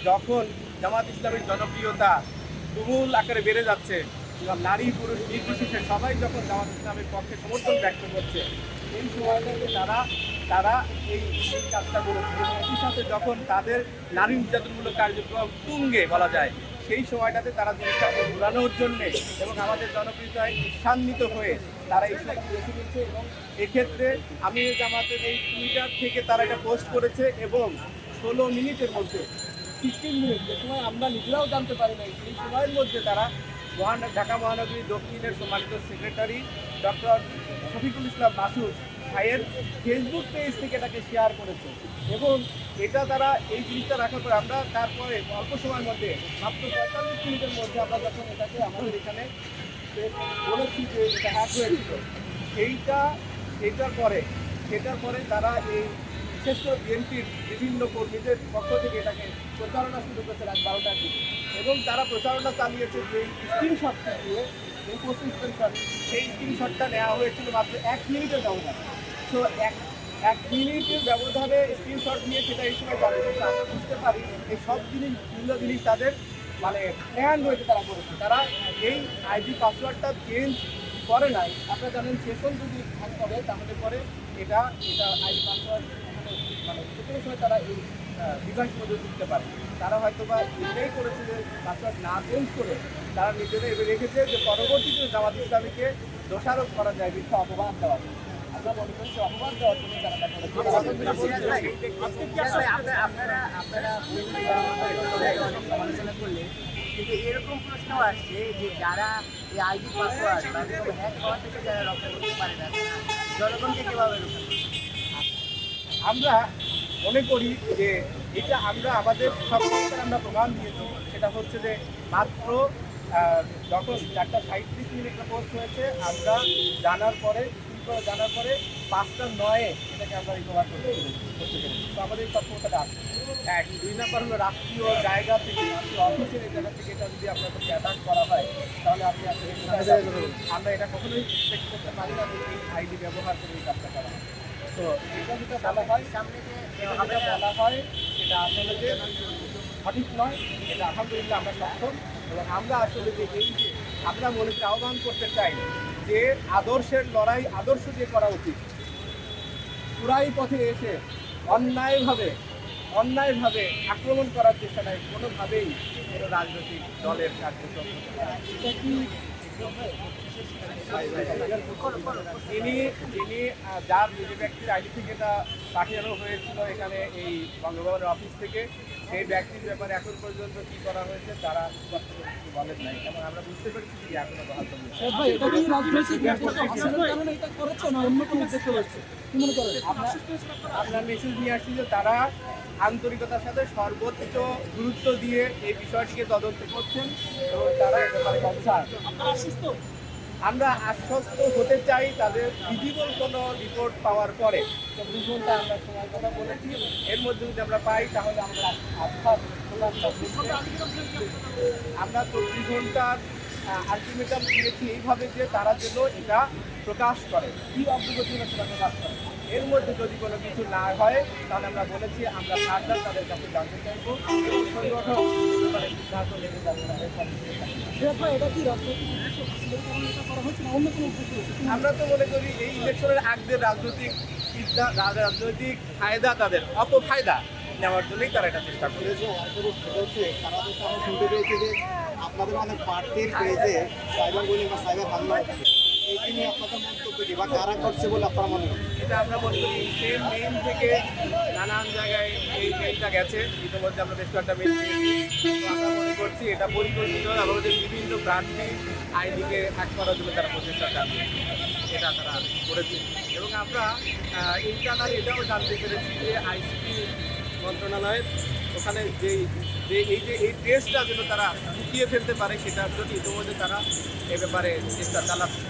যখন জামাত ইসলামের জনপ্রিয়তা তুমুল আকারে বেড়ে যাচ্ছে এবং নারী পুরুষ নির্বিশেষে সবাই যখন জামাত ইসলামের পক্ষে সমর্থন ব্যক্ত করছে, এই সময়টাতে তারা এই কাজটা করেছে। এবং একই সাথে যখন তাদের নারী নির্যাতনমূলক কার্যক্রম তুঙ্গে বলা যায়, সেই সময়টাতে তারা জিনিসটাকে ঘুরানোর জন্যে এবং আমাদের জনপ্রিয়তায় ঈর্ষান্বিত হয়ে তারা এই সব বেছে নিচ্ছে। এবং এক্ষেত্রে আমির জামাতের এই টুইটার থেকে তারা এটা পোস্ট করেছে এবং 16 মিনিটের মধ্যে 15 মিনিট, যে সময় আমরা নিজেরাও জানতে পারি না, এই সময়ের মধ্যে তারা ঢাকা মহানগরী দক্ষিণের সম্মানিত সেক্রেটারি ডক্টর শফিকুল ইসলাম মাসুদ ভাইয়ের ফেসবুক পেজ থেকে এটাকে শেয়ার করেছে। এবং এটা তারা এই জিনিসটা রাখার পর আমরা তারপরে অল্প সময়ের মধ্যে মাত্র 45 মিনিটের মধ্যে আমরা যখন এটাকে আমাদের এখানে বলেছি যে এটা হ্যাক হয়েছিল, সেটার পরে তারা এই বিশেষ করে বিএনপির বিভিন্ন কর্মীদের পক্ষ থেকে এটাকে প্রচারণা শুরু করেছে রাত 12টার দিকে। এবং তারা প্রচারণা চালিয়েছে যে স্ক্রিনশটটা দিয়ে এই পোস্ট স্ক্রিনশট, সেই স্ক্রিনশটটা নেওয়া হয়েছিল মাত্র 1 মিনিটের ব্যবধানে। তো এক মিনিটের ব্যবধানে স্ক্রিনশট নিয়ে সেটা এই সময় করে, কিন্তু আমরা বুঝতে পারি এই সব জিনিস তাদের মানে প্ল্যান রয়েছে তারা করেছে। তারা এই আইডি পাসওয়ার্ডটা চেঞ্জ করে নাই। আপনারা জানেন সেশন যদি হ্যাক করে তাহলে পরে এটা আইডি পাসওয়ার্ড মানে যে কোনো সময় তারা এই ডিভাইস মধ্যে ঢুকতে পারে। তারা হয়তো বা এটাই করেছে যে পাসওয়ার্ড না চেঞ্জ করে তারা নিজেরা এবার রেখেছে যে পরবর্তীতে জামাত ইসলামীকে দোষারোপ করা যায়, মিথ্যা অপবাদ দেওয়া যায়। আমরা মনে করছি অপবাদ দেওয়ার জন্য তারা সমালোচনা করলে, কিন্তু এরকম প্রশ্ন আসছে যে যারা এই আইডি পাসওয়ার্ড হ্যাক হওয়া থেকে যারা রক্ষা করতে পারে না, জনগণকে কীভাবে রক্ষা করবে? আমরা মনে করি যে এটা আমরা আমাদের সব আমরা প্রমাণ দিয়েছি। সেটা হচ্ছে যে মাত্র যখন 4:37 মিনিটে পোস্ট হয়েছে, আমরা জানার পরে 5:09 এটাকে আমরা রিকভার করতে পেরেছি। তো আমাদের এই সক্ষমতাটা আছে। 2 নম্বর হলো রাষ্ট্রীয় জায়গা থেকে, রাষ্ট্রীয় অফিসের এই জায়গা থেকে এটা যদি আপনার প্রতি অ্যাটাক করা হয়, তাহলে আপনি আমরা এটা কখনোই এক্সপেক্ট করতে পারি না যে এই আইডি ব্যবহার করে এই কাজটা করা হয়। তো এটা যেটা বলা হয় সামনে যে বলা হয় সেটা আসলে যে সঠিক নয়। এটা আলহামদুলিল্লাহ আমরা সক্ষম। এবং আমরা আসলে যে এই যে আমরা মনে আহ্বান করতে চাই যে আদর্শের লড়াই আদর্শ দিয়ে করা উচিত। পুরাই পথে এসে অন্যায়ভাবে আক্রমণ করার চেষ্টাটাই কোনোভাবেই কোনো রাজনৈতিক দলের কার্যক্রম হতে পারে। যিনি যার যে ব্যক্তির আইডি থেকে এটা পাঠানো হয়েছিল এখানে এই বঙ্গভবনের অফিস থেকে, সেই ব্যক্তির ব্যাপারে এখন পর্যন্ত কী করা হয়েছে তারা স্পষ্ট করে কিছু বলেন নাই। এবং আমরা বুঝতে পেরেছি যে এখনো বহাল আমরা মেসেজ নিয়ে আসছি যে তারা আন্তরিকতার সাথে সর্বোচ্চ গুরুত্ব দিয়ে এই বিষয়টিকে তদন্ত করছেন এবং তারা এ ব্যাপারে কনসার্ন। আমরা আশ্বস্ত হতে চাই তাদের ভিজিবল কোনো রিপোর্ট পাওয়ার পরে। 24 ঘন্টা আমরা সময় কথা বলেছি, এর মধ্যে যদি আমরা পাই তাহলে আমরা আমরা 24 ঘন্টার আলটিমেটাম দিয়েছি এইভাবে যে তারা যেন এটা প্রকাশ করে, কী অগ্রগতি সেটা প্রকাশ করে। এর মধ্যে যদি কোনো কিছু না হয় তাহলে আমরা বলেছি আমরা ফার্দার তাদের কাছে জানতে চাইব এবং সংগঠন সিদ্ধান্ত নেবে যাতে আমরা তো মনে করি এই ইলেকশনের আগদের রাজনৈতিক ফায়দা, তাদের অপফায়দা নেওয়ার জন্যই তারা এটা চেষ্টা করেছে। শুনতে পেয়েছি যে আপনাদের অনেক প্রার্থীর পেয়েছে সাইবার বুলিং বা সাইবার হামলা হচ্ছে, এইটি নিয়ে আপনাদের মন্তব্য কি বা কারা করছে বলে আপনারা মনে করেন? এটা আমরা বলি সেম মেইল থেকে নানান জায়গায় এই মেইলটা গেছে। ইতিমধ্যে আমরা বেশ কয়েকটা মেইল পেয়েছি। আমরা মনে করছি এটা পরিকল্পিত আমাদের বিভিন্ন প্রার্থী আইডিকে হ্যাক করার জন্য তারা প্রচেষ্টা চালিয়েছে, এটা তারা করেছে। এবং আমরা এই জানার এটাও জানতে পেরেছি যে আইসিটি মন্ত্রণালয়ের ওখানে এই টেস্টটা যেন তারা লুকিয়ে ফেলতে পারে সেটার জন্য ইতিমধ্যে তারা এ ব্যাপারে চেষ্টা চালাচ্ছে।